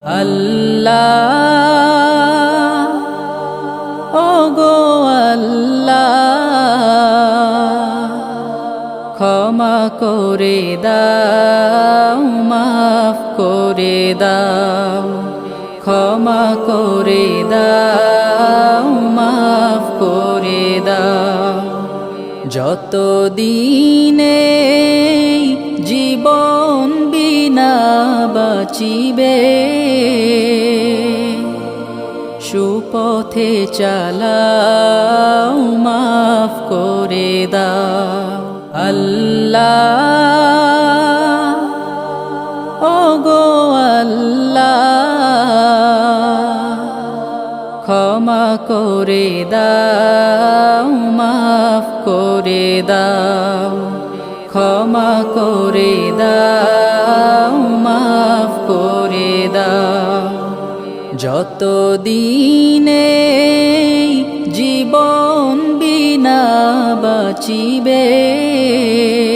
আল্লাহ ওগো আল্লাহ ক্ষমা করে দাও মাফ করে দাও ক্ষমা করে দাও মাফ করে দাও যত দিনে জীবন বিনা বাঁচিবে সুপথে চালাও মাফ করে দাও আল্লাহ ওগো আল্লাহ ক্ষমা করে দাও মাফ করে দাও ক্ষমা করে দাও মাফ করে দাও যত দিনে জীবন বিনা বাঁচিবে